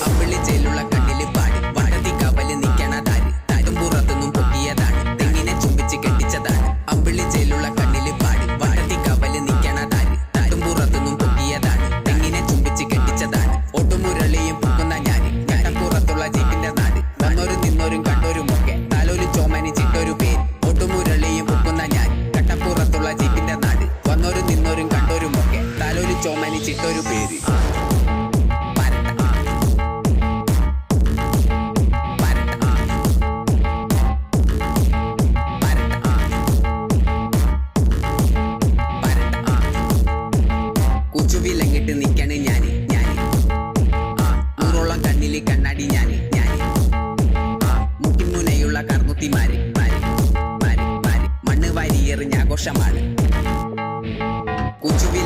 അമ്പിളിച്ചേലുള്ള കണ്ണില് പാടി വടതി കവല് നിക്കണതാര് തരും പുറത്തുനിന്നും പൊട്ടിയതാണ് തെങ്ങിനെ ചുംബിച്ച് കെട്ടിച്ചതാണ് അമ്പിളിച്ചേലുള്ള കണ്ണില് പാടി വടതി കവല് നിക്കണതാര് തരും പുറത്തുനിന്നും പൊട്ടിയതാണ് തെങ്ങിനെ ചുംബിച്ച് കെട്ടിച്ചതാണ് ഒട്ടുമുരളിയും പൊക്കുന്ന ഞാന് പുറത്തുള്ള ജീപ്പിന്റെ നാട് വന്നോരും നിന്നോരും കണ്ടോരും ഒക്കെ തലോലി ചോമനി ചിട്ടൊരു പേര് ഒട്ടുമുരളിയും പൊക്കുന്ന ഞാൻ കട്ടപ്പുറത്തുള്ള ജീപ്പിന്റെ നാട് വന്നോരും നിന്നോരും കണ്ടോരും ഒക്കെ തലോലി ചോമനി ചിട്ടൊരു പേര് കുച്ചുവിലങ്ങിട്ട് നിക്കണ് ഞാന് നൂറോളം കണ്ണില് കണ്ണാടി ഞാന് മുട്ടിമുനയുള്ള കർമുത്തിമാര് മണ്ണ് വാരി എറിഞ്ഞ ആഘോഷമാണ് കുച്ചുവിൽ